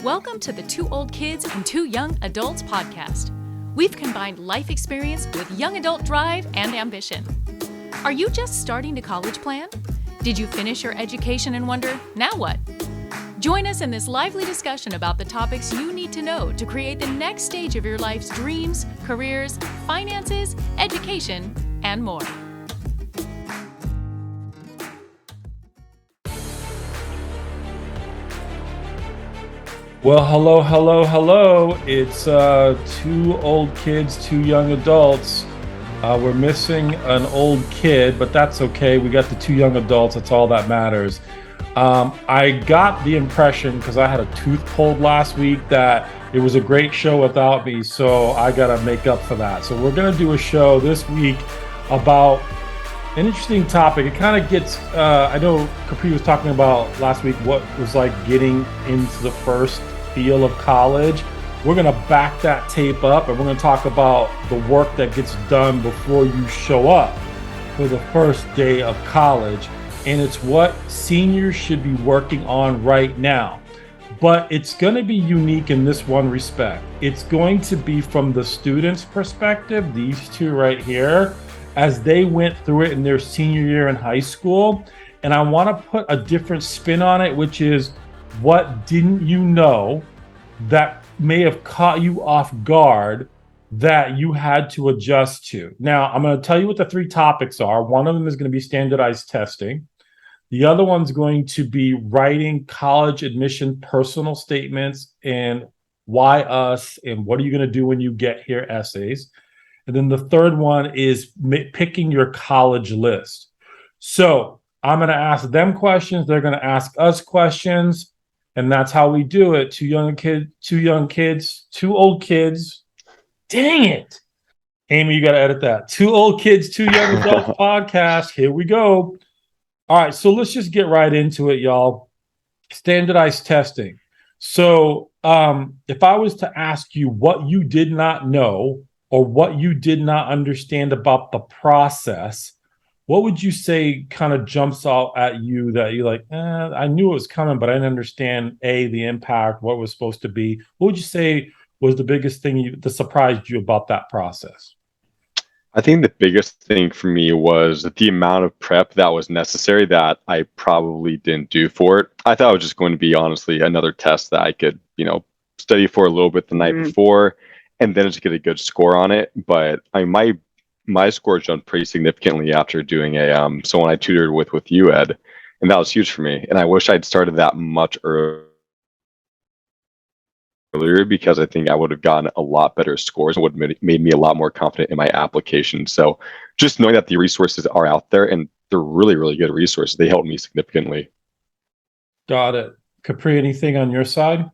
Welcome to the Two Old Kids and Two Young Adults podcast. We've combined life experience with young adult drive and ambition. Are you just starting to college plan? Did you finish your education and wonder, now what? Join us in this lively discussion about the topics you need to know to create the next stage of your life's dreams, careers, finances, education, and more. Well, hello. It's two old kids, two young adults. We're missing an old kid, but that's okay. We got the two young adults. That's all that matters. I got the impression, because I had a tooth pulled last week, that it was a great show without me, so I got to make up for that. So we're going to do a show this week about an interesting topic. It kind of gets, I know Capri was talking about last week what was like getting into the first feel of college. We're going to back that tape up and we're going to talk about the work that gets done before you show up for the first day of college. And it's what seniors should be working on right now. But it's going to be unique in this one respect. It's going to be from the student's perspective, these two right here, as they went through it in their senior year in high school. And I want to put a different spin on it, which is, what didn't you know that may have caught you off guard that you had to adjust to? Now, I'm going to tell you what the three topics are. One of them is going to be standardized testing. The other one's going to be writing college admission personal statements and why us and what are you going to do when you get here essays. And then the third one is picking your college list. So I'm going to ask them questions. They're going to ask us questions. And that's how we do it. Two young kids, two old kids. Dang it. Amy, you got to edit that. Two old kids, two young adults podcast. Here we go. All right. So let's just get right into it, y'all. Standardized testing. So if I was to ask you what you did not know or what you did not understand about the process, what would you say kind of jumps out at you that you're like, I knew it was coming, but I didn't understand, the impact, what it was supposed to be? What would you say was the biggest thing that surprised you about that process? I think the biggest thing for me was the amount of prep that was necessary that I probably didn't do for it. I thought it was just going to be, honestly, another test that I could, study for a little bit the night before and then just get a good score on it. But my score jumped pretty significantly after doing someone I tutored with you, Ed, and that was huge for me. And I wish I'd started that much earlier, because I think I would have gotten a lot better scores and would have made me a lot more confident in my application. So just knowing that the resources are out there, and they're really, really good resources, they helped me significantly. Got it. Capri, anything on your side?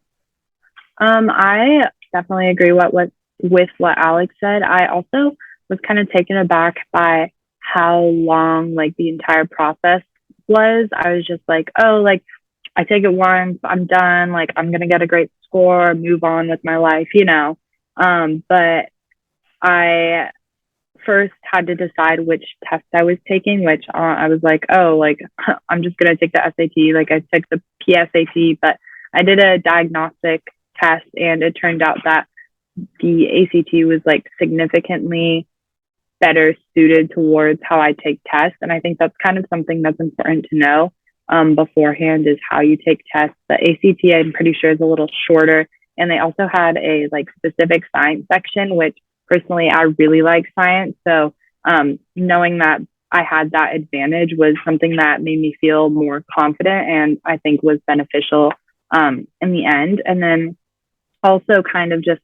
I definitely agree with what Alex said. I also was kind of taken aback by how long the entire process was. I was just like, I take it once, I'm done, I'm gonna get a great score, move on with my life, but I first had to decide which test I was taking, which I was like, I'm just gonna take the SAT. I took the PSAT, but I did a diagnostic test and it turned out that the ACT was significantly better suited towards how I take tests. And I think that's kind of something that's important to know beforehand, is how you take tests. The ACT, I'm pretty sure, is a little shorter. And they also had a specific science section, which personally, I really like science. So knowing that I had that advantage was something that made me feel more confident and I think was beneficial in the end. And then also kind of just,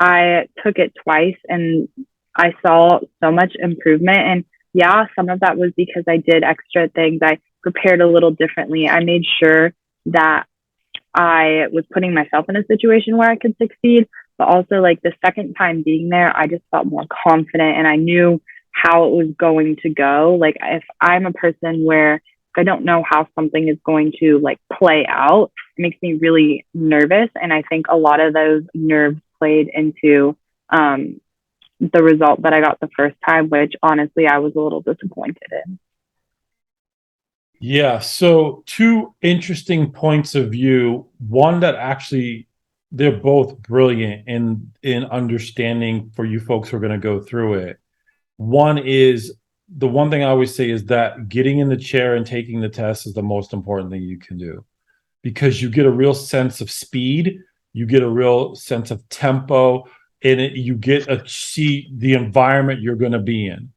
I took it twice and I saw so much improvement. And yeah, some of that was because I did extra things. I prepared a little differently. I made sure that I was putting myself in a situation where I could succeed, but also the second time being there, I just felt more confident and I knew how it was going to go. If I'm a person where I don't know how something is going to play out, it makes me really nervous. And I think a lot of those nerves played into the result that I got the first time, which honestly I was a little disappointed in. Yeah, so two interesting points of view. One that actually they're both brilliant in understanding for you folks who are going to go through it. One is the one thing I always say is that getting in the chair and taking the test is the most important thing you can do, because you get a real sense of speed, you get a real sense of tempo, and you get a see the environment you're going to be in.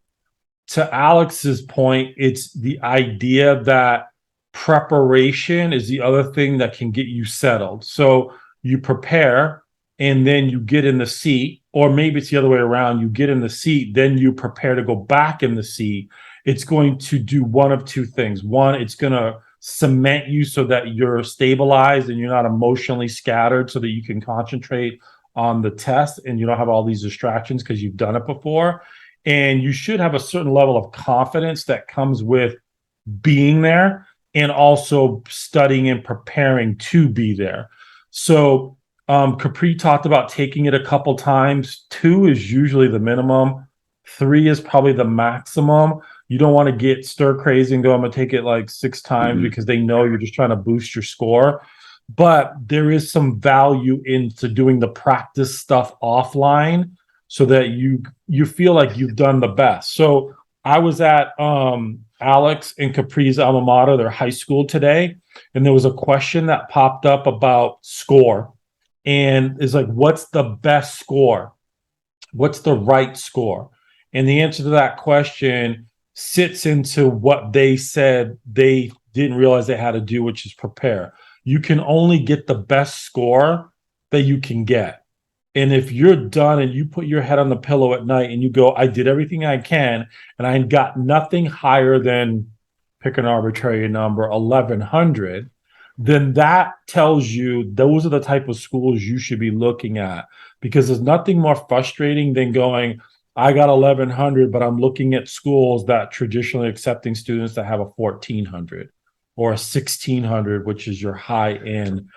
To Alex's point, it's the idea that preparation is the other thing that can get you settled. So you prepare and then you get in the seat, or maybe it's the other way around. You get in the seat, then you prepare to go back in the seat. It's going to do one of two things. One, it's going to cement you so that you're stabilized and you're not emotionally scattered so that you can concentrate on the test and you don't have all these distractions because you've done it before. And you should have a certain level of confidence that comes with being there and also studying and preparing to be there. So Capri talked about taking it a couple times. 2 is usually the minimum. 3 is probably the maximum. You don't want to get stir crazy and go, I'm going to take it like 6 times because they know you're just trying to boost your score. But there is some value into doing the practice stuff offline so that you feel like you've done the best. So I was at Alex and Capri's alma mater, their high school today, and there was a question that popped up about score. And it's like, what's the best score? What's the right score? And the answer to that question sits into what they said they didn't realize they had to do, which is prepare. You can only get the best score that you can get. And if you're done and you put your head on the pillow at night and you go, I did everything I can, and I got nothing higher than, pick an arbitrary number, 1,100, then that tells you those are the type of schools you should be looking at, because there's nothing more frustrating than going, I got 1,100, but I'm looking at schools that traditionally accepting students that have a 1,400 or a 1,600, which is your high end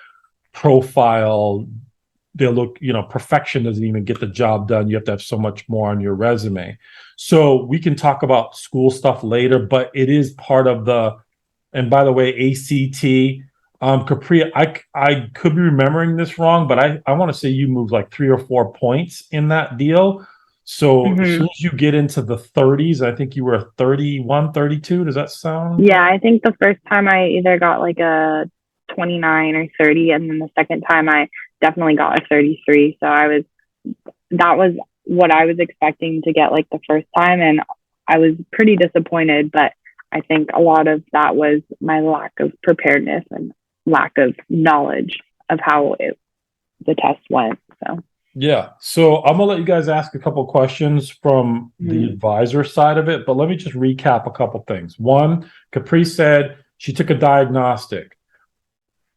profile. They'll look, perfection doesn't even get the job done. You have to have so much more on your resume. So we can talk about school stuff later, but it is part of and by the way, ACT, Capri, I could be remembering this wrong, but I want to say you moved like 3 or 4 points in that deal. So as soon as you get into the 30s, I think you were 31, 32. Does that sound? Yeah, I think the first time I either got like a 29 or 30, and then the second time I definitely got a 33. So that was what I was expecting to get like the first time, and I was pretty disappointed, but I think a lot of that was my lack of preparedness and lack of knowledge of how the test went. So yeah. So I'm gonna let you guys ask a couple questions from the advisor side of it, but let me just recap a couple things. One, Capri said she took a diagnostic.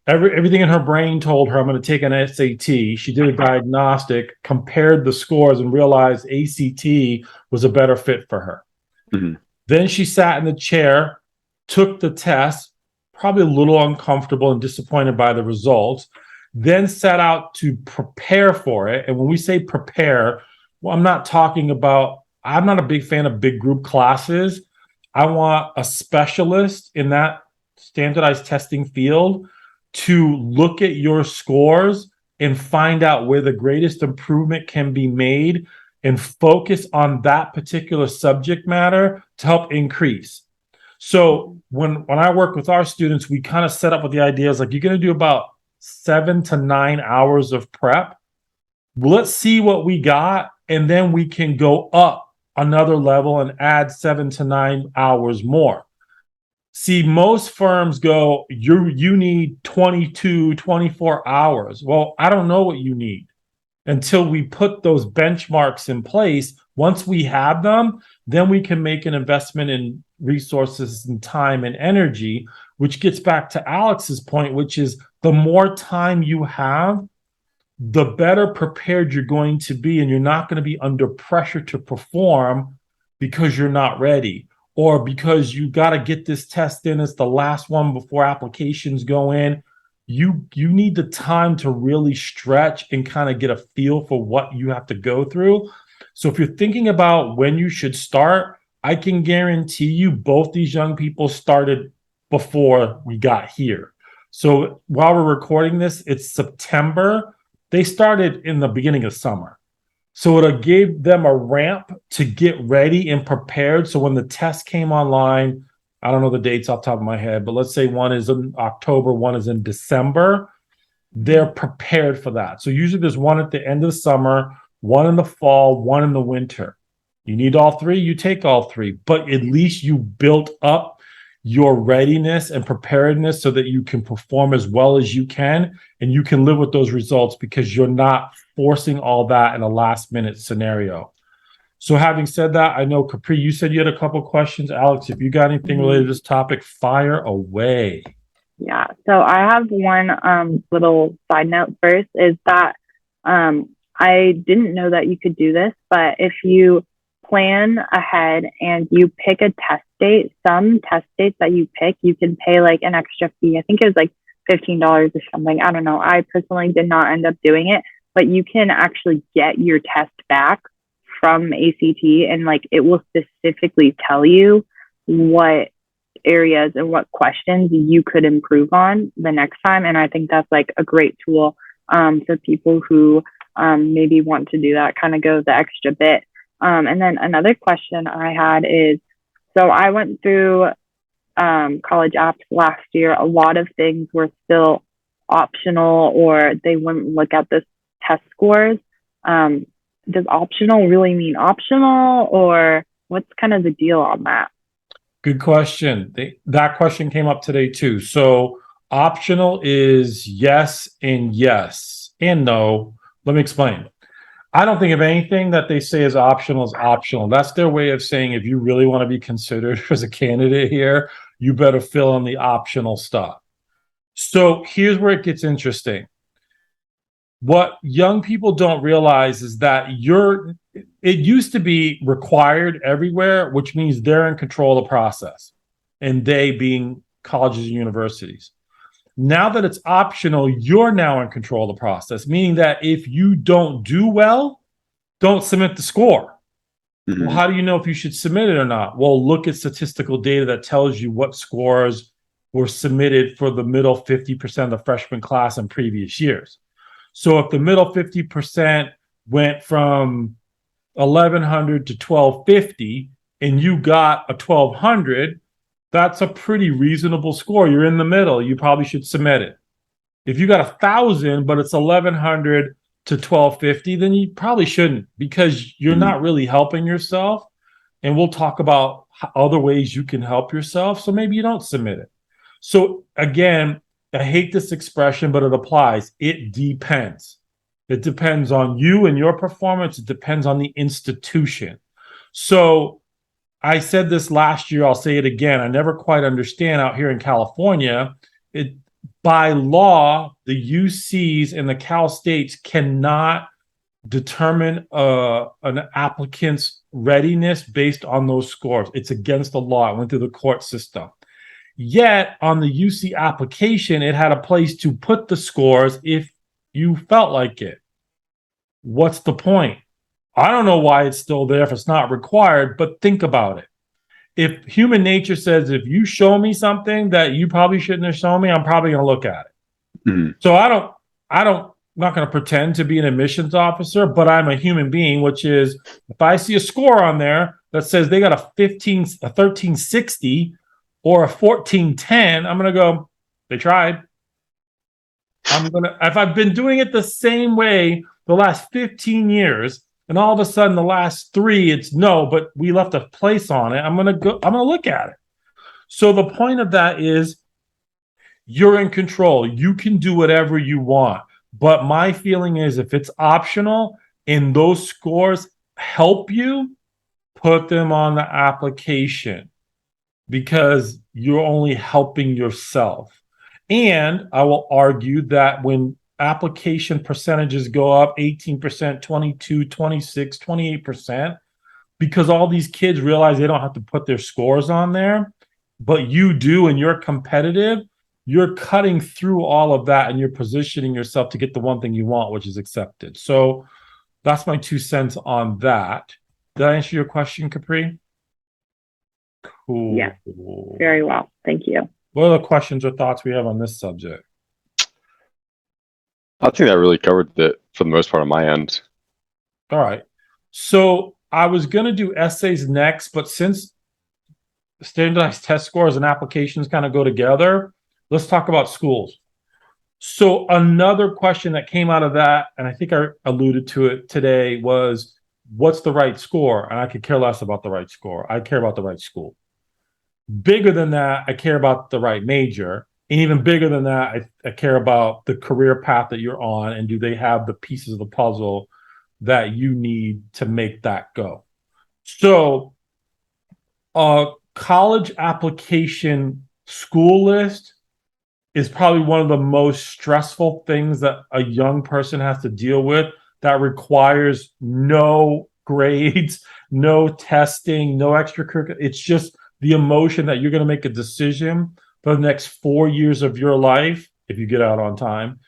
Everything in her brain told her, I'm going to take an SAT. She did a diagnostic, compared the scores, and realized ACT was a better fit for her. Then she sat in the chair, took the test, probably a little uncomfortable and disappointed by the results, then set out to prepare for it. And when we say prepare, well, I'm not a big fan of big group classes. I want a specialist in that standardized testing field to look at your scores and find out where the greatest improvement can be made and focus on that particular subject matter to help increase. So when I work with our students, we kind of set up with the ideas like, you're going to do about 7 to 9 hours of prep. Let's see what we got, and then we can go up another level and add 7 to 9 hours more. See, most firms go, you need 22, 24 hours. Well, I don't know what you need until we put those benchmarks in place. Once we have them, then we can make an investment in resources and time and energy, which gets back to Alex's point, which is the more time you have, the better prepared you're going to be, and you're not going to be under pressure to perform because you're not ready, or because you got to get this test in as the last one before applications go in. You need the time to really stretch and kind of get a feel for what you have to go through. So if you're thinking about when you should start, I can guarantee you both these young people started before we got here. So while we're recording this, it's September. they started in the beginning of summer. So it gave them a ramp to get ready and prepared. So when the test came online, I don't know the dates off the top of my head, but let's say one is in October, one is in December. They're prepared for that. So usually there's one at the end of the summer, one in the fall, one in the winter. You need all three, you take all three, but at least you built up your readiness and preparedness so that you can perform as well as you can, and you can live with those results because you're not forcing all that in a last minute scenario. So having said that, I know Capri, you said you had a couple questions. Alex, if you got anything related to this topic, fire away. Yeah. So I have one little side note first is that I didn't know that you could do this, but if you plan ahead and you pick a test date, some test dates that you pick, you can pay like an extra fee. I think it was like $15 or something. I don't know. I personally did not end up doing it, but you can actually get your test back from ACT, and like it will specifically tell you what areas and what questions you could improve on the next time. And I think that's like a great tool for people who maybe want to do that, kind of go the extra bit. And then another question I had is, so I went through college apps last year. A lot of things were still optional, or they wouldn't look at the test scores. Does optional really mean optional, or what's kind of the deal on that? Good question. That question came up today too. So optional is yes and no. Let me explain. I don't think of anything that they say is optional. That's their way of saying if you really want to be considered as a candidate here, you better fill in the optional stuff. So here's where it gets interesting. What young people don't realize is that it used to be required everywhere, which means they're in control of the process, and they being colleges and universities. Now that it's optional, you're now in control of the process, meaning that if you don't do well, don't submit the score. Well, how do you know if you should submit it or not? Well, look at statistical data that tells you what scores were submitted for the middle 50% of the freshman class in previous years. So if the middle 50% went from 1,100 to 1,250 and you got a 1,200, that's a pretty reasonable score. You're in the middle. You probably should submit it. If you got 1,000, but it's 1,100 to 1,250, then you probably shouldn't, because you're not really helping yourself. And we'll talk about other ways you can help yourself. So maybe you don't submit it. So again, I hate this expression, but it applies. It depends. It depends on you and your performance. It depends on the institution. So I said this last year, I'll say it again. I never quite understand out here in California, by law, the UCs and the Cal States cannot determine an applicant's readiness based on those scores. It's against the law. It went through the court system. Yet on the UC application, it had a place to put the scores if you felt like it. What's the point? I don't know why it's still there if it's not required, but think about it. If human nature says, if you show me something that you probably shouldn't have shown me, I'm probably going to look at it. So I'm not going to pretend to be an admissions officer, but I'm a human being, which is if I see a score on there that says they got a 1360 or a 1410, I'm going to go, they tried. If I've been doing it the same way the last 15 years, and all of a sudden the last 3, it's no, but we left a place on it, I'm going to look at it. So the point of that is you're in control. You can do whatever you want. But my feeling is if it's optional and those scores help you, put them on the application, because you're only helping yourself. And I will argue that when application percentages go up 18%, 22, 26, 28%, because all these kids realize they don't have to put their scores on there, but you do and you're competitive, you're cutting through all of that and you're positioning yourself to get the one thing you want, which is accepted. So that's my 2 cents on that. Did I answer your question, Capri? Cool. Yeah, very well. Thank you. What other questions or thoughts we have on this subject? I think that really covered it for the most part on my end. All right. So I was going to do essays next, but since standardized test scores and applications kind of go together, let's talk about schools. So another question that came out of that, and I think I alluded to it today, was what's the right score? And I could care less about the right score. I care about the right school. Bigger than that, I care about the right major. And even bigger than that, I care about the career path that you're on, and do they have the pieces of the puzzle that you need to make that go? So, college application school list is probably one of the most stressful things that a young person has to deal with, that requires no grades, no testing, no extracurricular. It's just the emotion that you're going to make a decision for the next 4 years of your life, if you get out on time,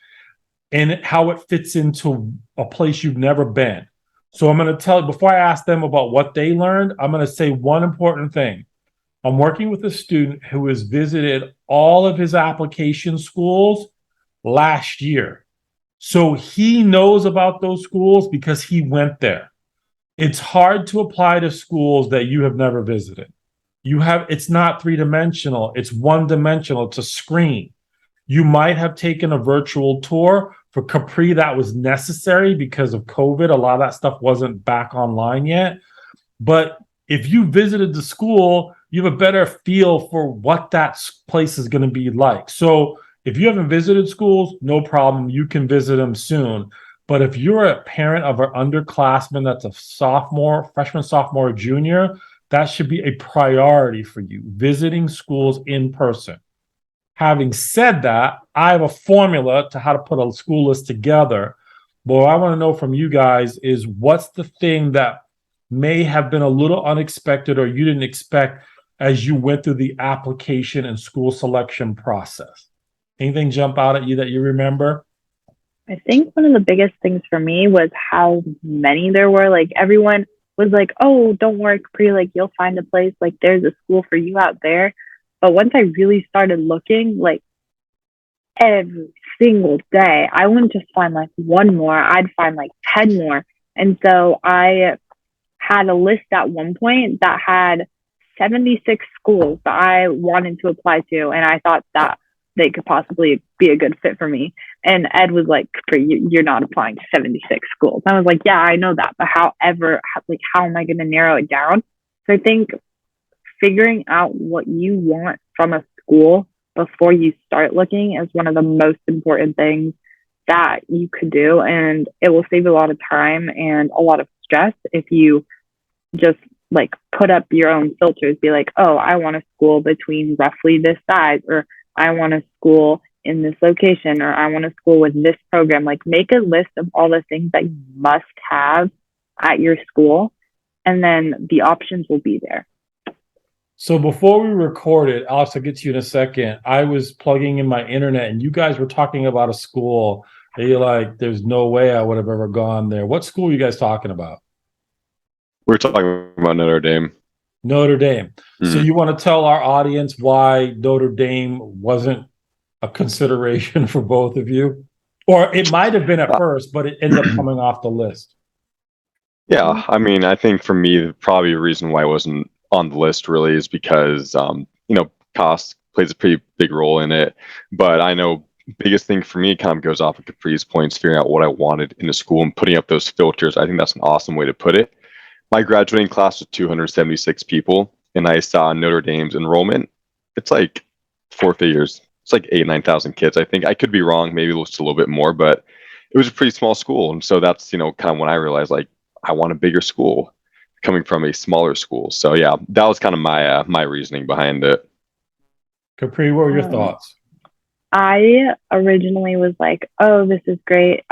and how it fits into a place you've never been. So I'm going to tell, before I ask them about what they learned, I'm going to say one important thing. I'm working with a student who has visited all of his application schools last year. So he knows about those schools because he went there. It's hard to apply to schools that you have never visited. It's not three-dimensional, it's one-dimensional, it's a screen. You might have taken a virtual tour. For Capri, that was necessary because of COVID. A lot of that stuff wasn't back online yet. But if you visited the school, you have a better feel for what that place is going to be like. So if you haven't visited schools, no problem. You can visit them soon. But if you're a parent of an underclassman that's a sophomore, freshman, sophomore, or junior, that should be a priority for you, visiting schools in person. Having said that, I have a formula to how to put a school list together. But what I want to know from you guys is, what's the thing that may have been a little unexpected or you didn't expect as you went through the application and school selection process? Anything jump out at you that you remember? I think one of the biggest things for me was how many there were. Like, everyone was like, "Oh, don't worry, Capri, like you'll find a place, like there's a school for you out there." But once I really started looking, like every single day, I wouldn't just find like one more, I'd find like 10 more. And so I had a list at one point that had 76 schools that I wanted to apply to, and I thought that they could possibly be a good fit for me. And Ed was like, "You're not applying to 76 schools." I was like, "Yeah, I know that, but how am I going to narrow it down?" So I think figuring out what you want from a school before you start looking is one of the most important things that you could do. And it will save a lot of time and a lot of stress if you just like put up your own filters, be like, "Oh, I want a school between roughly this size," or "I want a school in this location," or "I want a school with this program." Like, make a list of all the things that you must have at your school, and then the options will be there. So before we recorded, Alex, I'll get to you in a second. I was plugging in my internet and you guys were talking about a school that you're like, "There's no way I would have ever gone there." What school are you guys talking about? We're talking about Notre Dame. Notre Dame. Mm-hmm. So you want to tell our audience why Notre Dame wasn't a consideration for both of you? Or it might have been at first, but it ended up coming off the list. Yeah, I mean, I think for me, probably the reason why it wasn't on the list really is because, cost plays a pretty big role in it. But I know biggest thing for me kind of goes off of Capri's points, figuring out what I wanted in a school and putting up those filters. I think that's an awesome way to put it. My graduating class was 276 people, and I saw Notre Dame's enrollment. It's like 4 figures. It's like 9,000 kids. I think I could be wrong. Maybe it was a little bit more, but it was a pretty small school. And so that's, kind of when I realized, like, I want a bigger school coming from a smaller school. So yeah, that was kind of my reasoning behind it. Capri, what were your thoughts? I originally was like, "Oh, this is great."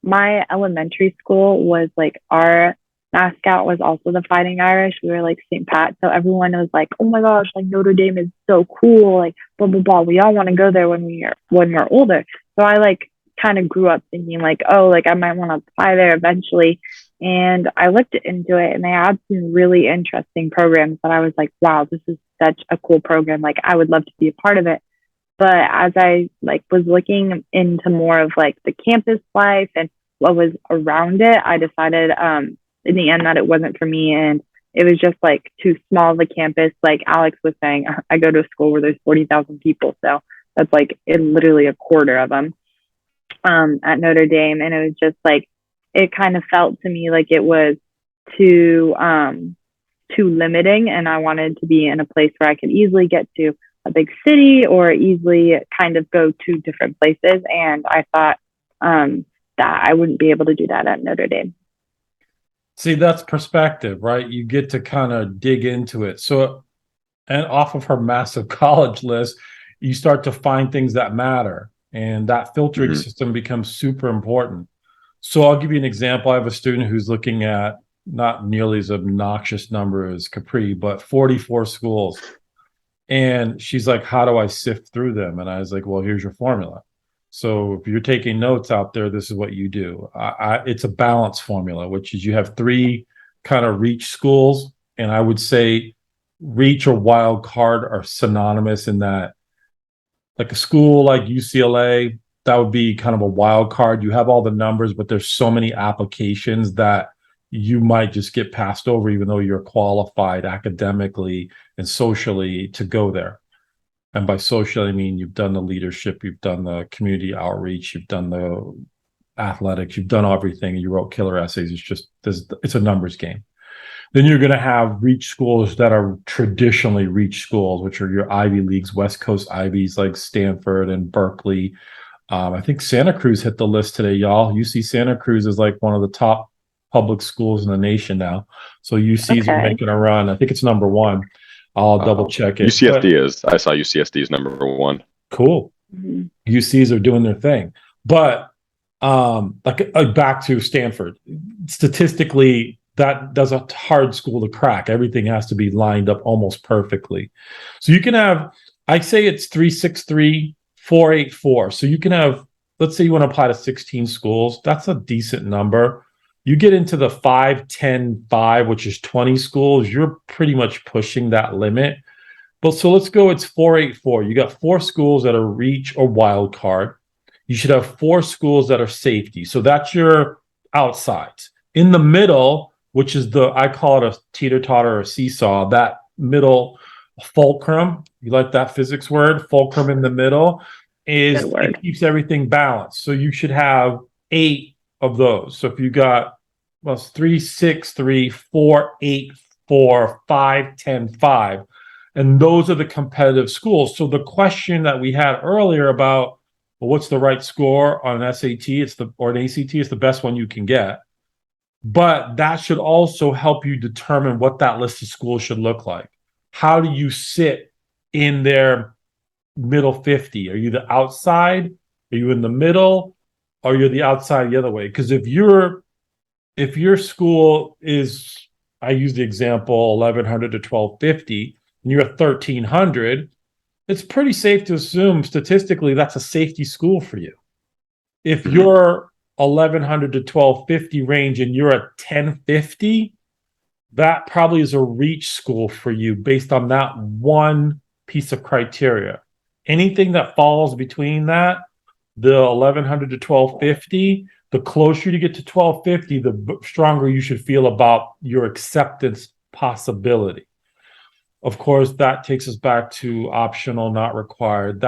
My elementary school was like, our mascot was also the Fighting Irish. We were like St. Pat. So everyone was like, "Oh my gosh, like Notre Dame is so cool. Like blah, blah, blah. We all want to go there when we're older." So I like kind of grew up thinking like, "Oh, like I might want to apply there eventually." And I looked into it, and they had some really interesting programs that I was like, "Wow, this is such a cool program. Like I would love to be a part of it." But as I like was looking into more of like the campus life and what was around it, I decided in the end that it wasn't for me, and it was just like too small of a campus. Like Alex was saying, I go to a school where there's 40,000 people, so that's like literally a quarter of them at Notre Dame, and it was just like it kind of felt to me like it was too too limiting, and I wanted to be in a place where I could easily get to a big city or easily kind of go to different places. And I thought that I wouldn't be able to do that at Notre Dame. See, that's perspective, right? You get to kind of dig into it. So, and off of her massive college list, you start to find things that matter, and that filtering system becomes super important. So I'll give you an example. I have a student who's looking at not nearly as obnoxious number as Capri, but 44 schools. And she's like, how do I sift through them? And I was like, well, here's your formula. So if you're taking notes out there, this is what you do. It's a balance formula, which is you have three kind of reach schools. And I would say reach or wild card are synonymous in that, like a school like UCLA, that would be kind of a wild card. You have all the numbers, but there's so many applications that you might just get passed over, even though you're qualified academically and socially to go there. And by social, I mean you've done the leadership, you've done the community outreach, you've done the athletics, you've done everything, and you wrote killer essays. It's a numbers game. Then you're going to have reach schools that are traditionally reach schools, which are your Ivy Leagues, West Coast Ivies like Stanford and Berkeley. I think Santa Cruz hit the list today, y'all. UC Santa Cruz is like one of the top public schools in the nation now. So UCs are making a run. I think it's number one. I'll double check it. I saw UCSD is number one. Cool. UCs are doing their thing. But like back to Stanford, statistically, that's a hard school to crack. Everything has to be lined up almost perfectly. So you can have, I say it's 363, 484. So you can have, let's say you want to apply to 16 schools. That's a decent number. You get into the 5, 10, 5, which is 20 schools, you're pretty much pushing that limit. But so let's go, it's 484. You got 4 schools that are reach or wild card. You should have 4 schools that are safety. So that's your outsides. In the middle, which is I call it a teeter-totter or a seesaw, that middle fulcrum, you like that physics word? Fulcrum in the middle it keeps everything balanced. So you should have 8 of those. So if you got 3, 6, 3, 4, 8, 4, 5, 10, 5, and those are the competitive schools. So the question that we had earlier about, well, what's the right score on an SAT or an ACT? It's the best one you can get. But that should also help you determine what that list of schools should look like. How do you sit in their middle 50? Are you the outside? Are you in the middle? Or you're the outside the other way? Because if your school is, I use the example 1100 to 1250, and you're at 1300, it's pretty safe to assume statistically that's a safety school for you. If you're 1100 to 1250 range and you're at 1050, that probably is a reach school for you based on that one piece of criteria. Anything that falls between that, the 1100 to 1250, the closer you get to 1250, the stronger you should feel about your acceptance possibility. Of course, that takes us back to optional, not required.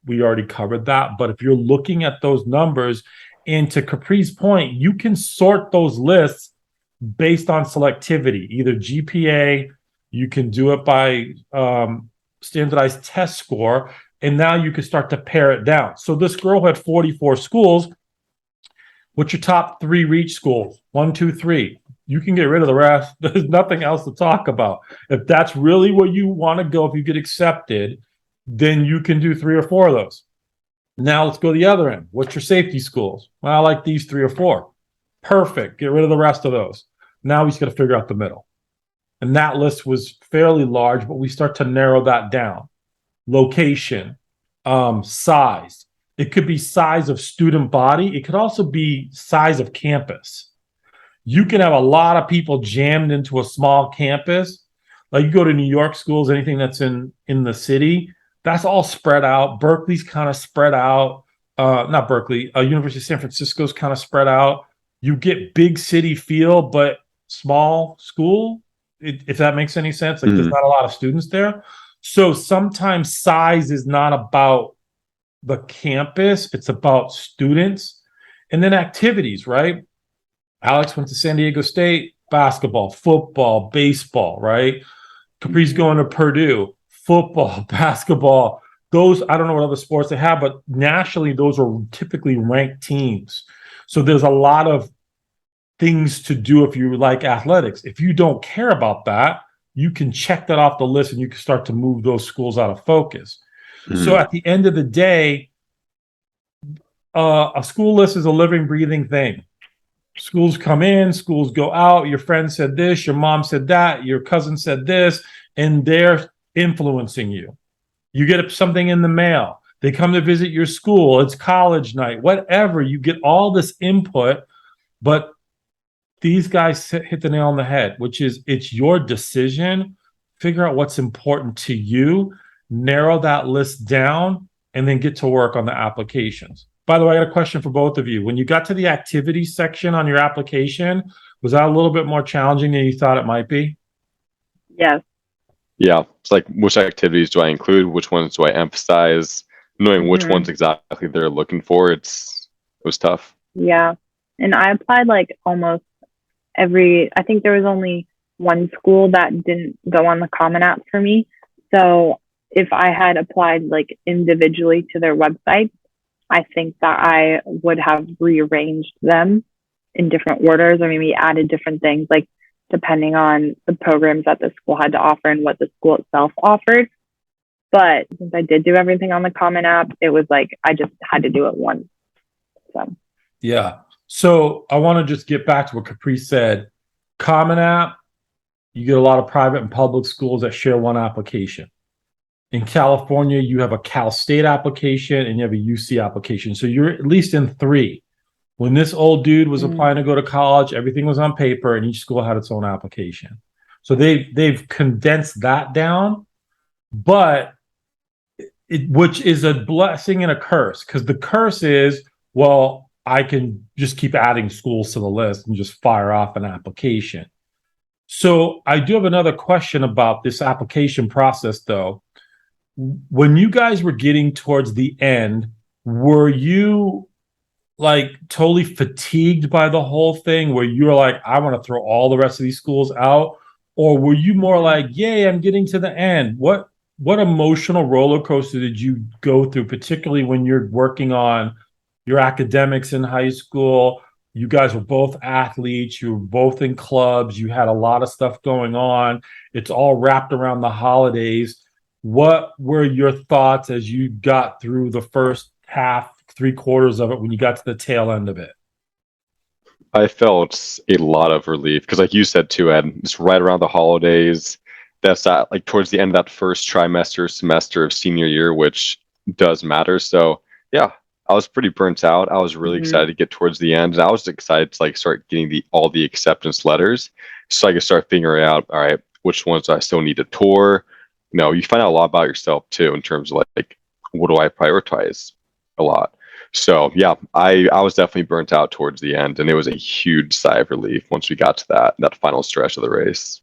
We already covered that. But if you're looking at those numbers, and to Capri's point, you can sort those lists based on selectivity, either GPA, you can do it by standardized test score, and now you can start to pare it down. So this girl had 44 schools. What's your top 3 reach schools? 1, 2, 3. You can get rid of the rest. There's nothing else to talk about. If that's really where you want to go, if you get accepted, then you can do 3 or 4 of those. Now let's go the other end. What's your safety schools? Well, I like these 3 or 4. Perfect. Get rid of the rest of those. Now we just got to figure out the middle. And that list was fairly large, but we start to narrow that down. Location, size. It could be size of student body. It could also be size of campus. You can have a lot of people jammed into a small campus. Like you go to New York schools, anything that's in the city, That's all spread out. Berkeley's kind of spread out. Not Berkeley. University of San Francisco's kind of spread out. You get big city feel, but small school, if that makes any sense. Like there's not a lot of students there. So sometimes size is not about the campus, it's about students. And then activities, right? Alex went to San Diego State, basketball, football, baseball, right? Capri's going to Purdue, football, basketball. Those, I don't know what other sports they have, but nationally, those are typically ranked teams. So there's a lot of things to do if you like athletics. If you don't care about that, you can check that off the list and you can start to move those schools out of focus. So at the end of the day, a school list is a living, breathing thing. Schools come in, schools go out. Your friend said this, your mom said that, your cousin said this, and they're influencing you. You get something in the mail. They come to visit your school. It's college night, whatever. You get all this input, but these guys hit the nail on the head, which is it's your decision. Figure out what's important to you, narrow that list down, and then get to work on the applications. By the way, I got a question for both of you. When you got to the activity section on your application, was that a little bit more challenging than you thought it might be? Yes. Yeah. It's like, which activities do I include? Which ones do I emphasize? Knowing which ones exactly they're looking for, it was tough. Yeah. And I applied like almost I think there was only one school that didn't go on the Common App for me. So if I had applied like individually to their website, I think that I would have rearranged them in different orders or maybe added different things, like depending on the programs that the school had to offer and what the school itself offered. But since I did do everything on the Common App, it was like I just had to do it once. So yeah. So I want to just get back to what Capri said. Common App, you get a lot of private and public schools that share one application. In California, you have a Cal State application and you have a UC application. So you're at least in 3. When this old dude was applying to go to college, everything was on paper and each school had its own application. So they've condensed that down, but which is a blessing and a curse, because the curse is, well, I can just keep adding schools to the list and just fire off an application. So I do have another question about this application process, though. When you guys were getting towards the end, were you like totally fatigued by the whole thing where you were like, I want to throw all the rest of these schools out? Or were you more like, yay, I'm getting to the end? What emotional roller coaster did you go through, particularly when you're working on your academics in high school? You guys were both athletes. You were both in clubs. You had a lot of stuff going on. It's all wrapped around the holidays. What were your thoughts as you got through the first half, 3/4 of it when you got to the tail end of it? I felt a lot of relief because, like you said too, Ed, it's right around the holidays. That's that, like towards the end of that first semester of senior year, which does matter. So yeah, I was pretty burnt out. I was really excited to get towards the end, and I was excited to like start getting all the acceptance letters, so I could start figuring out, all right, which ones do I still need to tour. You find out a lot about yourself too in terms of like what do I prioritize a lot. So yeah, I was definitely burnt out towards the end, and it was a huge sigh of relief once we got to that final stretch of the race.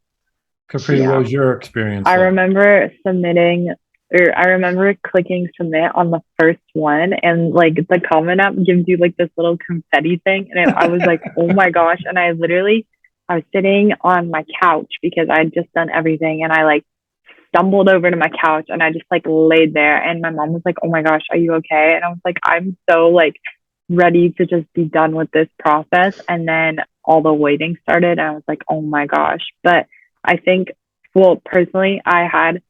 Capri, what was your experience? I remember clicking submit on the first one, and like the Common App gives you like this little confetti thing, and I was like, oh my gosh. And I was sitting on my couch because I had just done everything, and I like stumbled over to my couch and I just like laid there, and my mom was like, oh my gosh, are you okay? And I was like, I'm so like ready to just be done with this process. And then all the waiting started and I was like, oh my gosh. But I think, well, personally, I had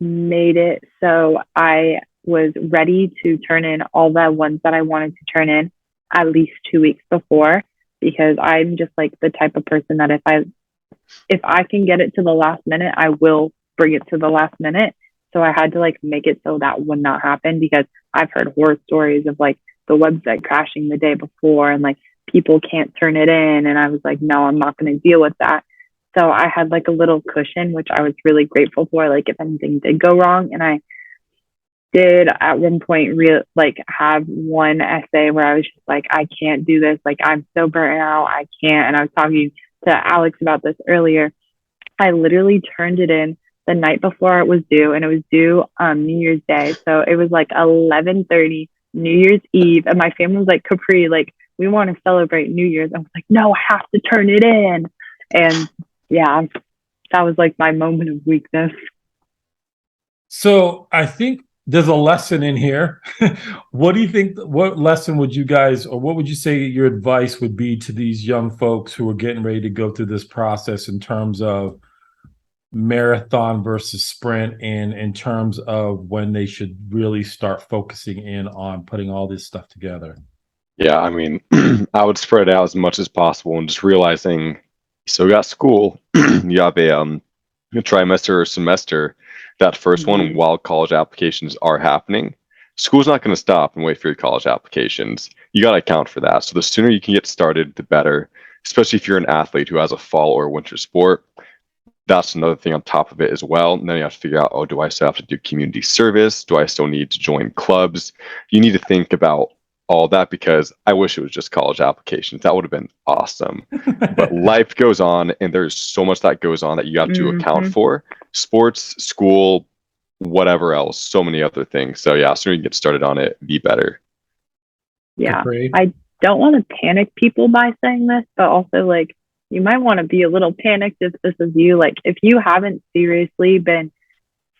made it so I was ready to turn in all the ones that I wanted to turn in at least 2 weeks before, because I'm just like the type of person that if I can get it to the last minute, I will bring it to the last minute. So I had to like make it so that would not happen, because I've heard horror stories of like the website crashing the day before and like people can't turn it in. And I was like, no, I'm not going to deal with that. So I had like a little cushion, which I was really grateful for, like if anything did go wrong. And I did at one point have one essay where I was just like, I can't do this. Like, I'm so burnt out. I can't. And I was talking to Alex about this earlier. I literally turned it in the night before it was due, and it was due New Year's Day. So it was like 11:30 New Year's Eve, and my family was like, Capri, like, we want to celebrate New Year's. I was like, no, I have to turn it in. And yeah, that was like my moment of weakness. So I think there's a lesson in here. What do you think? What lesson would you guys, or what would you say your advice would be to these young folks who are getting ready to go through this process in terms of marathon versus sprint, and in terms of when they should really start focusing in on putting all this stuff together? Yeah, I mean, I would spread out as much as possible and just realizing you still got school, you have a trimester or semester. That first one, while college applications are happening, school's not going to stop and wait for your college applications. You got to account for that. So the sooner you can get started, the better, especially if you're an athlete who has a fall or winter sport. That's another thing on top of it as well. And then you have to figure out, oh, do I still have to do community service? Do I still need to join clubs? You need to think about all that, because I wish it was just college applications. That would have been awesome. But life goes on, and there's so much that goes on that you have to account for. Sports, school, whatever else, so many other things. So yeah, sooner you get started on it, the better. Yeah. I don't want to panic people by saying this, but also, like, you might want to be a little panicked if this is you. Like, if you haven't seriously been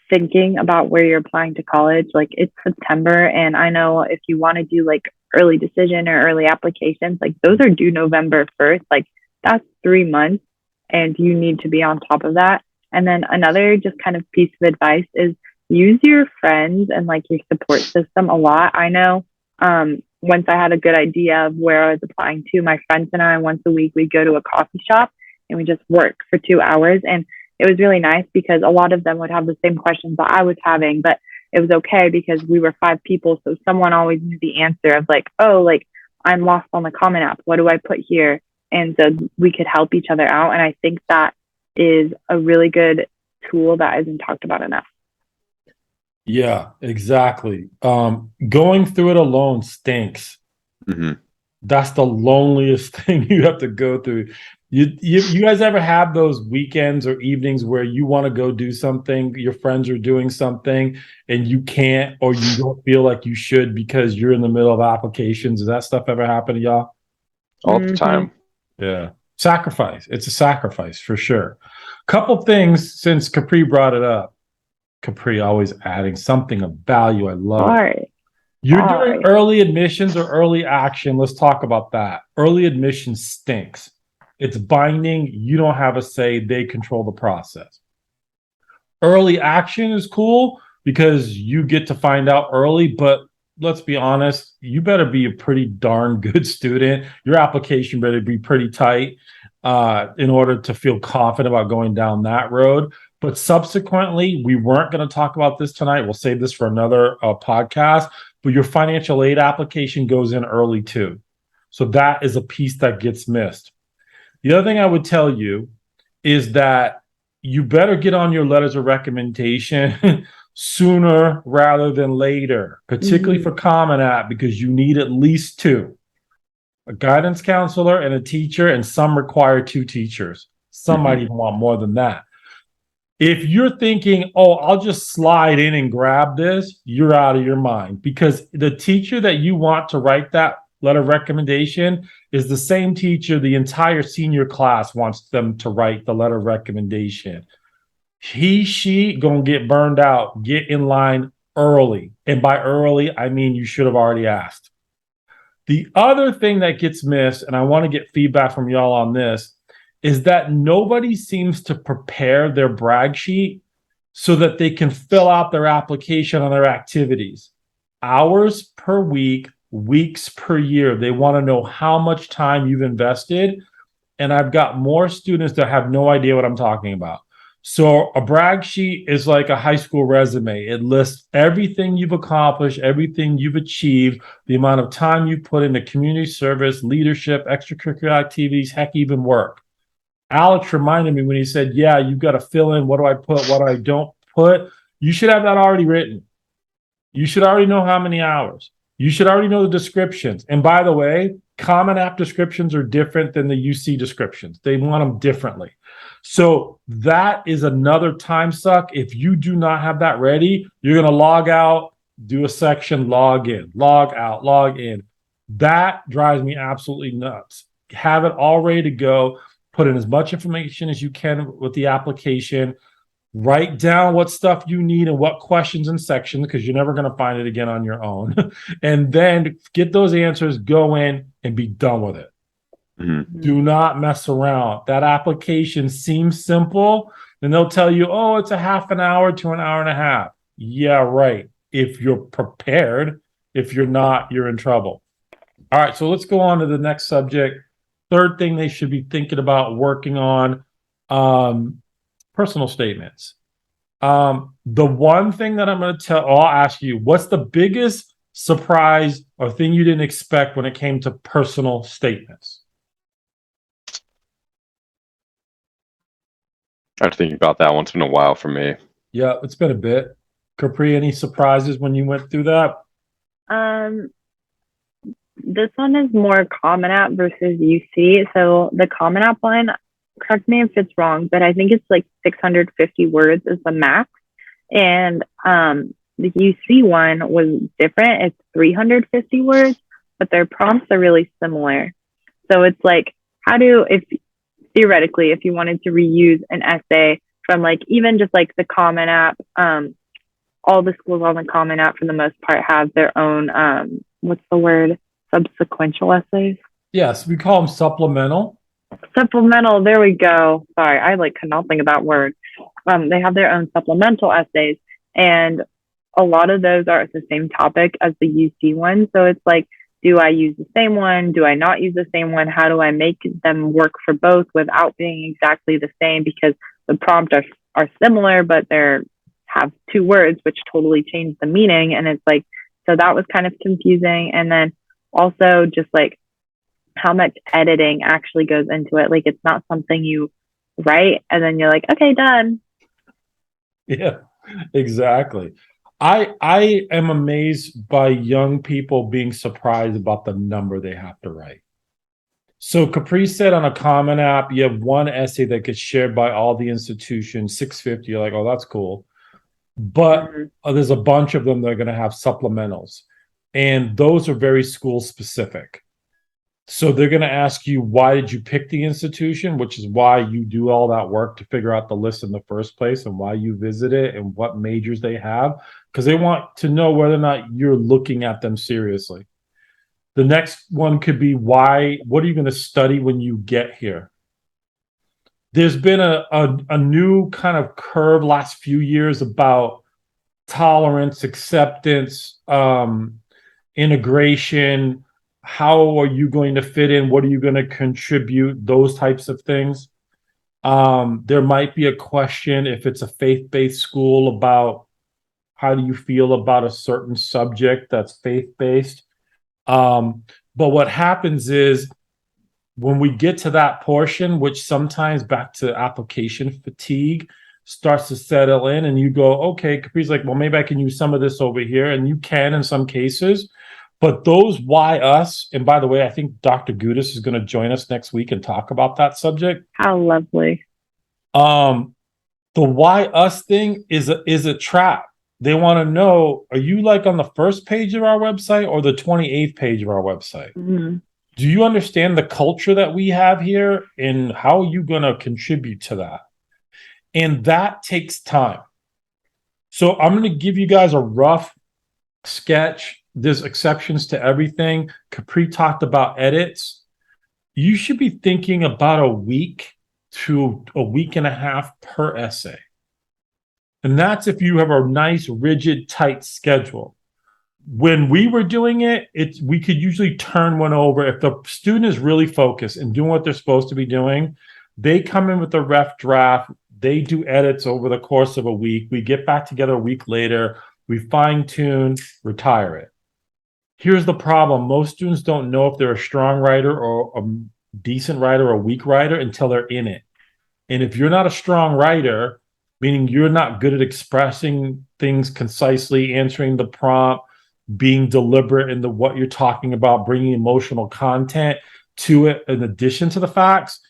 thinking about where you're applying to college, like, it's September, and I know if you want to do like early decision or early applications, like, those are due November 1st. Like, that's 3 months, and you need to be on top of that. And then another just kind of piece of advice is use your friends and like your support system a lot. I know once I had a good idea of where I was applying to, my friends and I, once a week, we'd go to a coffee shop and we just work for 2 hours. And it was really nice because a lot of them would have the same questions that I was having, but it was okay because we were 5 people. So someone always knew the answer of like, oh, like, I'm lost on the Common App. What do I put here? And so we could help each other out. And I think that is a really good tool that isn't talked about enough. Yeah, exactly. Going through it alone stinks. That's the loneliest thing you have to go through. You guys ever have those weekends or evenings where you want to go do something, your friends are doing something, and you can't, or you don't feel like you should because you're in the middle of applications? Does that stuff ever happen to y'all? All the time. Yeah. Sacrifice. It's a sacrifice for sure. Couple things since Capri brought it up. Capri always adding something of value. I love it. You're doing early admissions or early action. Let's talk about that. Early admission stinks. It's binding. You don't have a say. They control the process. Early action is cool because you get to find out early, but let's be honest, you better be a pretty darn good student. Your application better be pretty tight in order to feel confident about going down that road. But subsequently, we weren't going to talk about this tonight. We'll save this for another podcast. But your financial aid application goes in early too. So that is a piece that gets missed. The other thing I would tell you is that you better get on your letters of recommendation sooner rather than later, particularly for Common App, because you need at least 2. A guidance counselor and a teacher, and some require 2 teachers. Some might even want more than that. If you're thinking, oh, I'll just slide in and grab this, you're out of your mind, because the teacher that you want to write that letter of recommendation is the same teacher the entire senior class wants them to write the letter of recommendation. She gonna get burned out. Get in line early. And by early, I mean you should have already asked. The other thing that gets missed, and I want to get feedback from y'all on this, is that nobody seems to prepare their brag sheet so that they can fill out their application on their activities. Hours per week, weeks per year. They want to know how much time you've invested. And I've got more students that have no idea what I'm talking about. So a brag sheet is like a high school resume. It lists everything you've accomplished, everything you've achieved, the amount of time you put into community service, leadership, extracurricular activities, heck, even work. Alex reminded me when he said, yeah, you've got to fill in, what do I put, what I don't put. You should have that already written. You should already know how many hours. You should already know the descriptions. And by the way, Common App descriptions are different than the UC descriptions. They want them differently. So that is another time suck. If you do not have that ready, you're going to log out, do a section, log in, log out, log in. That drives me absolutely nuts. Have it all ready to go. Put in as much information as you can with the application. Write down what stuff you need and what questions and sections, because you're never going to find it again on your own. And then get those answers, go in, and be done with it. Mm-hmm. Do not mess around. That application seems simple, and they'll tell you, oh, it's a half an hour to an hour and a half. Yeah, right. If you're prepared. If you're not, you're in trouble. All right, so let's go on to the next subject. Third thing they should be thinking about working on, personal statements. The one thing that I'll ask you, what's the biggest surprise or thing you didn't expect when it came to personal statements? I have to think about that one. It's been a while for me. Yeah, it's been a bit. Capri, any surprises when you went through that? This one is more Common App versus UC. So the Common App one, correct me if it's wrong, but I think it's like 650 words is the max. And the UC one was different. It's 350 words, but their prompts are really similar. So it's like, theoretically, if you wanted to reuse an essay from like even just like the Common App, all the schools on the Common App for the most part have their own, what's the word? Subsequential essays? Yes, we call them supplemental. Supplemental, there we go. Sorry, I cannot think of that word. They have their own supplemental essays, and a lot of those are the same topic as the UC one. So it's like, do I use the same one? Do I not use the same one? How do I make them work for both without being exactly the same? Because the prompts are similar, but they have two words which totally change the meaning. And it's like, so that was kind of confusing. And then also just like how much editing actually goes into it. Like, it's not something you write and then you're like, okay, done. Yeah, exactly. I am amazed by young people being surprised about the number they have to write. So Capri said on a Common App, you have one essay that gets shared by all the institutions, 650. You're like, oh, that's cool. But there's a bunch of them that are going to have supplementals. And those are very school specific. So they're going to ask you, why did you pick the institution, which is why you do all that work to figure out the list in the first place and why you visit it and what majors they have, because they want to know whether or not you're looking at them seriously. The next one could be, what are you going to study when you get here? There's been a new kind of curve last few years about tolerance, acceptance, integration. How are you going to fit in? What are you going to contribute? Those types of things. There might be a question if it's a faith-based school about how do you feel about a certain subject that's faith-based. But what happens is when we get to that portion, which sometimes back to application fatigue starts to settle in, and you go, okay, Capri's like, well, maybe I can use some of this over here. And you can in some cases. But those why us, and by the way, I think Dr. Gudis is going to join us next week and talk about that subject. How lovely. The why us thing is a trap. They want to know, are you like on the first page of our website or the 28th page of our website? Mm-hmm. Do you understand the culture that we have here and how are you going to contribute to that? And that takes time. So I'm going to give you guys a rough sketch. There's exceptions to everything. Capri talked about edits. You should be thinking about a week to a week and a half per essay. And that's if you have a nice, rigid, tight schedule. When we were doing it, we could usually turn one over. If the student is really focused and doing what they're supposed to be doing, they come in with a rough draft. They do edits over the course of a week. We get back together a week later. We fine-tune, retire it. Here's the problem. Most students don't know if they're a strong writer or a decent writer or a weak writer until they're in it. And if you're not a strong writer, meaning you're not good at expressing things concisely, answering the prompt, being deliberate in what you're talking about, bringing emotional content to it in addition to the facts,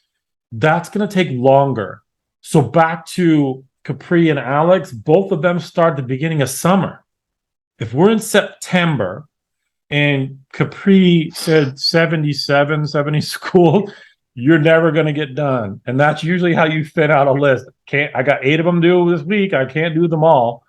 that's going to take longer. So back to Capri and Alex, both of them start at the beginning of summer. If we're in September and Capri said 77, 70 school, you're never going to get done. And that's usually how you fit out a list. I got 8 of them due this week. I can't do them all.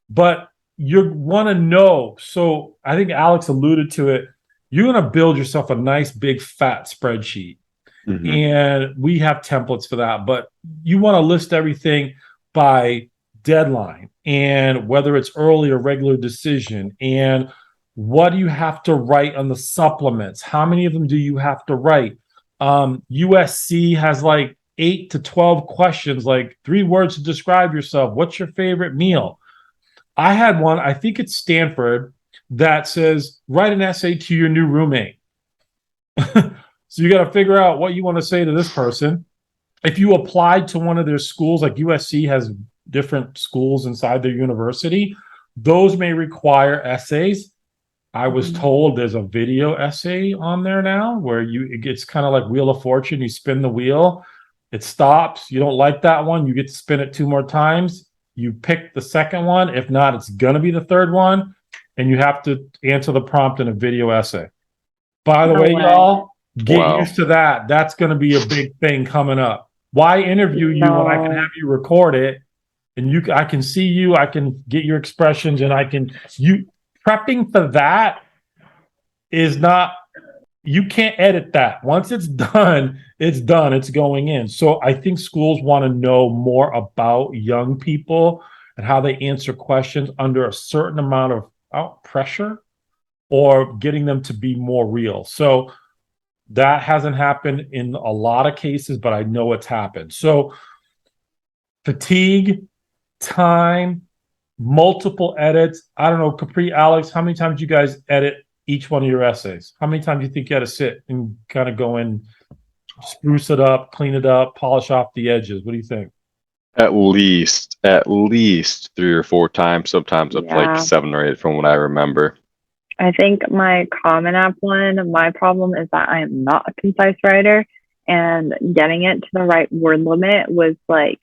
But you want to know. So I think Alex alluded to it. You're going to build yourself a nice, big, fat spreadsheet. Mm-hmm. And we have templates for that. But you want to list everything by deadline and whether it's early or regular decision. And what do you have to write on the supplements? How many of them do you have to write? USC has like 8 to 12 questions, like 3 words to describe yourself. What's your favorite meal? I had one, I think it's Stanford, that says, write an essay to your new roommate. So you got to figure out what you want to say to this person. If you applied to one of their schools, like USC has different schools inside their university, those may require essays. I was told there's a video essay on there now where it's kind of like Wheel of Fortune. You spin the wheel, it stops. You don't like that one, you get to spin it 2 more times. You pick the second one. If not, it's going to be the third one. And you have to answer the prompt in a video essay. By the way, y'all, get used to that. That's going to be a big thing coming up. Why interview you when I can have you record it and I can see you, I can get your expressions, and prepping for that is not, you can't edit that. Once it's done, it's done. It's going in. So I think schools want to know more about young people and how they answer questions under a certain amount of pressure or getting them to be more real. So that hasn't happened in a lot of cases, but I know it's happened. So fatigue, time, multiple edits. I don't know, Capri, Alex, how many times you guys edit each one of your essays? How many times do you think you had to sit and kind of go in, spruce it up, clean it up, polish off the edges? What do you think? At least 3 or 4 times, sometimes up to like 7 or 8 from what I remember. I think my Common App one, my problem is that I am not a concise writer, and getting it to the right word limit was like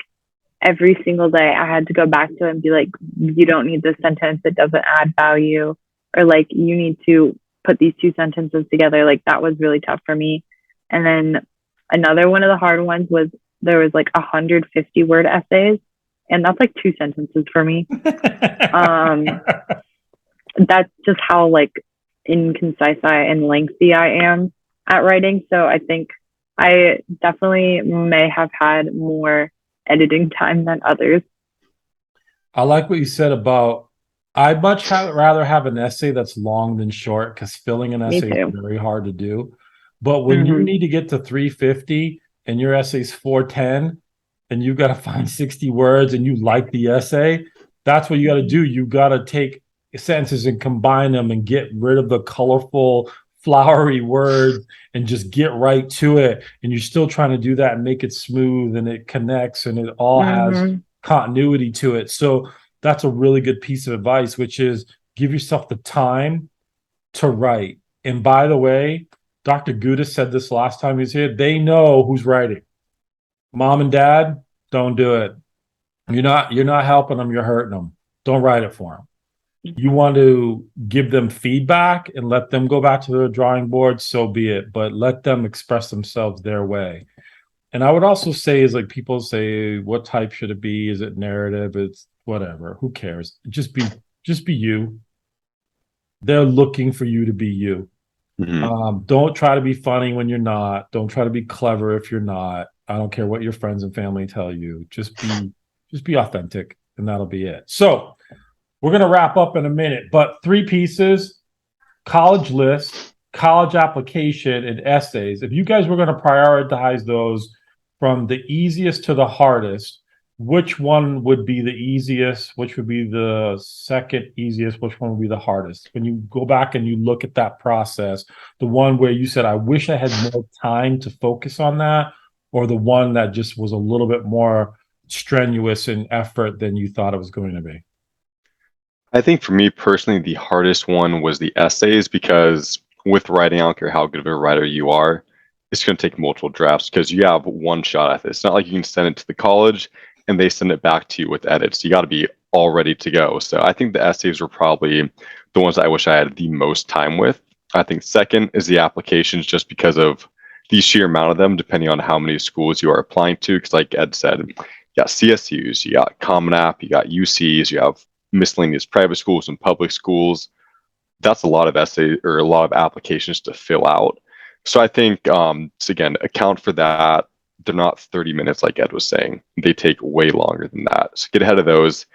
every single day I had to go back to it and be like, you don't need this sentence, it doesn't add value, or like you need to put these 2 sentences together. Like that was really tough for me. And then another one of the hard ones was there was like 150 word essays, and that's like 2 sentences for me. That's just how like inconcise and lengthy I am at writing. So I think I definitely may have had more editing time than others. I like what you said about, I'd much rather have an essay that's long than short, because filling an essay is very hard to do. But when you need to get to 350 and your essay's 410 and you've got to find 60 words and you like the essay, that's what you got to do. You got to take sentences and combine them and get rid of the colorful, flowery words and just get right to it. And you're still trying to do that and make it smooth and it connects and it all has continuity to it. So that's a really good piece of advice, which is give yourself the time to write. And by the way, Dr. Gudis said this last time he was here, they know who's writing. Mom and dad, don't do it. You're not helping them, you're hurting them. Don't write it for them. You want to give them feedback and let them go back to their drawing board, so be it, but let them express themselves their way. And I would also say is like people say, what type should it be? Is it narrative? It's whatever. Who cares? Just be you. They're looking for you to be you. Don't try to be funny when you're not. Don't try to be clever if you're not. I don't care what your friends and family tell you. Just be authentic, and that'll be it. So we're going to wrap up in a minute, but 3 pieces: college list, college application, and essays. If you guys were going to prioritize those from the easiest to the hardest, which one would be the easiest? Which would be the second easiest? Which one would be the hardest? When you go back and you look at that process, the one where you said, I wish I had more time to focus on that, or the one that just was a little bit more strenuous in effort than you thought it was going to be? I think for me personally, the hardest one was the essays because with writing, I don't care how good of a writer you are, it's going to take multiple drafts because you have one shot at this. It's not like you can send it to the college and they send it back to you with edits. You got to be all ready to go. So I think the essays were probably the ones that I wish I had the most time with. I think second is the applications just because of the sheer amount of them, depending on how many schools you are applying to. Because like Ed said, you got CSUs, you got Common App, you got UCs, you have miscellaneous private schools and public schools. That's a lot of essays or a lot of applications to fill out. So I think, so again, account for that. They're not 30 minutes like Ed was saying. They take way longer than that. So get ahead of those.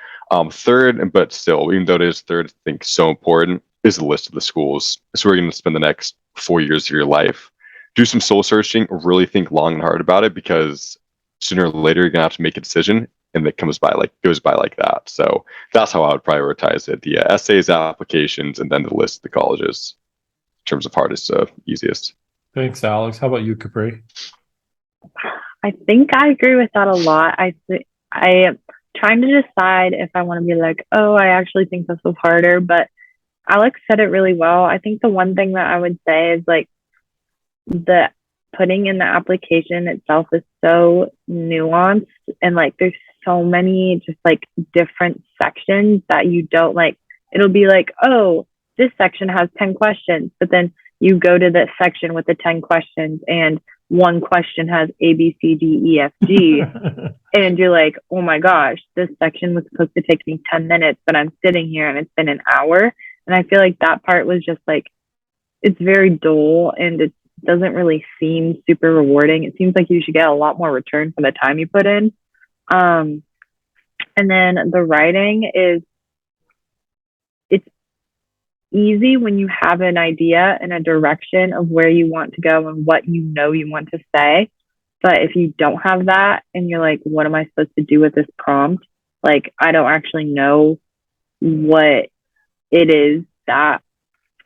Third, but still, even though it is third, I think so important is the list of the schools. So we're going to spend the next 4 years of your life. Do some soul searching, really think long and hard about it because sooner or later you're going to have to make a decision and it goes by like that. So that's how I would prioritize it. The essays, applications, and then the list of the colleges in terms of hardest to easiest. Thanks, Alex. How about you, Capri? I think I agree with that a lot. I am trying to decide if I want to be like, oh, I actually think this was harder, but Alex said it really well. I think the one thing that I would say is like the putting in the application itself is so nuanced and like there's so many just like different sections that you don't like. It'll be like, oh, this section has 10 questions, but then you go to this section with the 10 questions and one question has A, B, C, D, E, F, G. And you're like, oh my gosh, this section was supposed to take me 10 minutes, but I'm sitting here and it's been an hour. And I feel like that part was just like, it's very dull and it doesn't really seem super rewarding. It seems like you should get a lot more return for the time you put in. And then the writing is, it's easy when you have an idea and a direction of where you want to go and what you know you want to say. But if you don't have that and you're like, what am I supposed to do with this prompt? Like, I don't actually know what it is that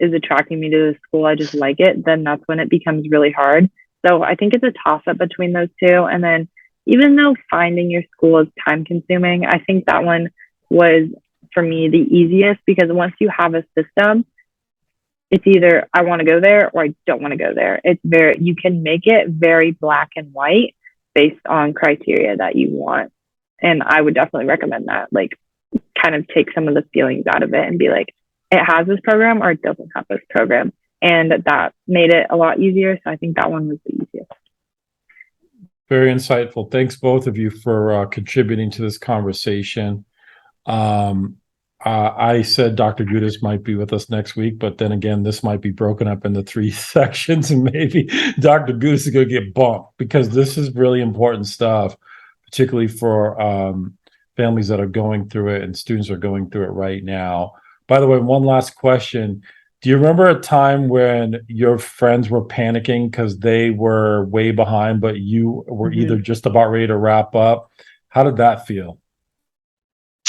is attracting me to the school. I just like it. Then that's when it becomes really hard. So I think it's a toss up between those two. And then even though finding your school is time consuming, I think that one was for me the easiest because once you have a system, it's either I want to go there or I don't want to go there. You can make it very black and white based on criteria that you want. And I would definitely recommend that, like kind of take some of the feelings out of it and be like, it has this program or it doesn't have this program. And that made it a lot easier. So I think that one was the easiest. Very insightful. Thanks both of you for contributing to this conversation. I said Dr. Gudis might be with us next week, but then again, this might be broken up into 3 sections, and maybe Dr. Gudis is going to get bumped because this is really important stuff, particularly for families that are going through it and students are going through it right now. By the way, one last question. Do you remember a time when your friends were panicking because they were way behind, but you were either just about ready to wrap up? How did that feel?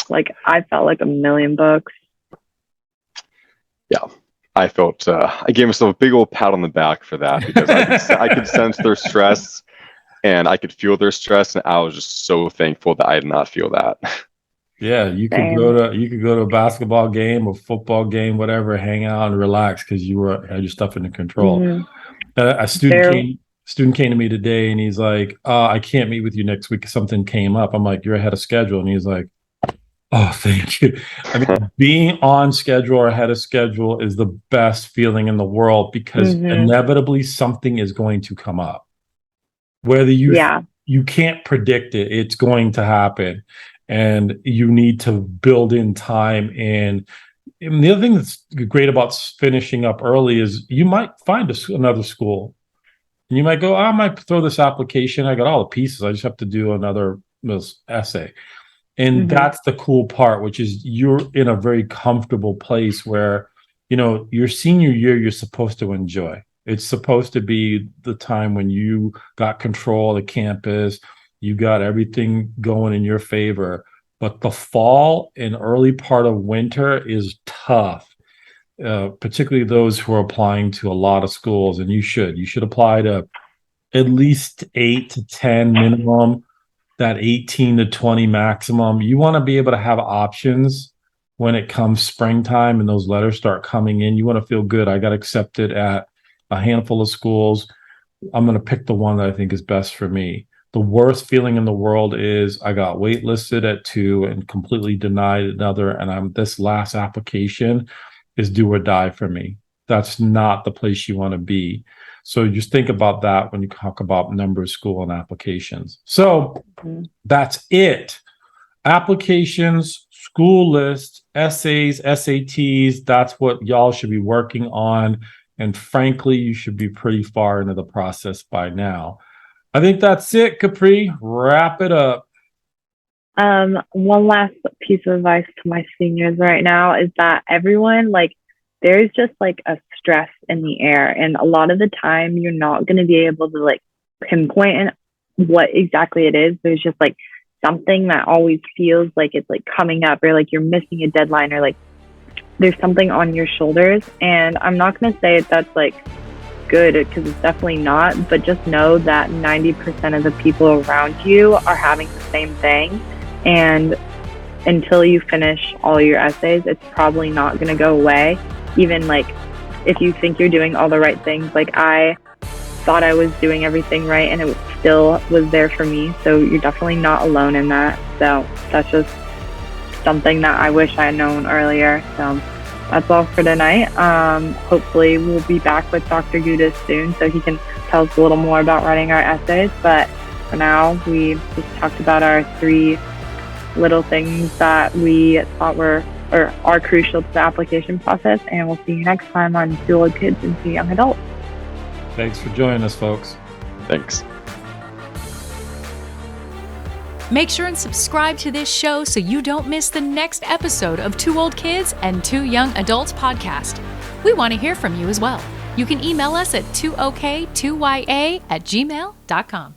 Like I felt like $1,000,000. Yeah, I felt I gave myself a big old pat on the back for that because I could sense their stress and I could feel their stress, and I was just so thankful that I did not feel that. Yeah, you could go to a basketball game, a football game, whatever, hang out and relax because you had your stuff under control. A student came to me today and he's like, I can't meet with you next week. Something came up. I'm like, you're ahead of schedule. And he's like, oh, thank you. I mean, being on schedule or ahead of schedule is the best feeling in the world because inevitably something is going to come up. Whether you can't predict it, it's going to happen. And you need to build in time. And the other thing that's great about finishing up early is you might find another school. And you might go, I might throw this application. I got all the pieces. I just have to do another essay. And that's the cool part, which is you're in a very comfortable place where, your senior year, you're supposed to enjoy. It's supposed to be the time when you got control of the campus, you got everything going in your favor. But the fall and early part of winter is tough, particularly those who are applying to a lot of schools. And you should apply to at least 8 to 10 minimum. that 18 to 20 maximum. You want to be able to have options when it comes springtime and those letters start coming in. You want to feel good. I got accepted at a handful of schools. I'm going to pick the one that I think is best for me. The worst feeling in the world is I got waitlisted at 2 and completely denied another. And this last application is do or die for me. That's not the place you want to be. So just think about that when you talk about number of school and applications. So that's it. Applications, school list, essays, SATs, that's what y'all should be working on. And frankly, you should be pretty far into the process by now. I think that's it, Capri. Wrap it up. One last piece of advice to my seniors right now is that everyone, there's just a stress in the air. And a lot of the time, you're not going to be able to pinpoint what exactly it is. There's just something that always feels like it's coming up, or you're missing a deadline, or there's something on your shoulders. And I'm not going to say that's good, because it's definitely not, but just know that 90% of the people around you are having the same thing. And until you finish all your essays, it's probably not going to go away. Even if you think you're doing all the right things, I thought I was doing everything right, and it still was there for me. So you're definitely not alone in that. So that's just something that I wish I had known earlier. So that's all for tonight. Hopefully we'll be back with Dr. Gudis soon, so he can tell us a little more about writing our essays. But for now, we just talked about our 3 little things that we thought are crucial to the application process. And we'll see you next time on 2 Old Kids and 2 Young Adults. Thanks for joining us, folks. Thanks. Make sure and subscribe to this show so you don't miss the next episode of 2 Old Kids and 2 Young Adults podcast. We want to hear from you as well. You can email us at 2ok2ya@gmail.com.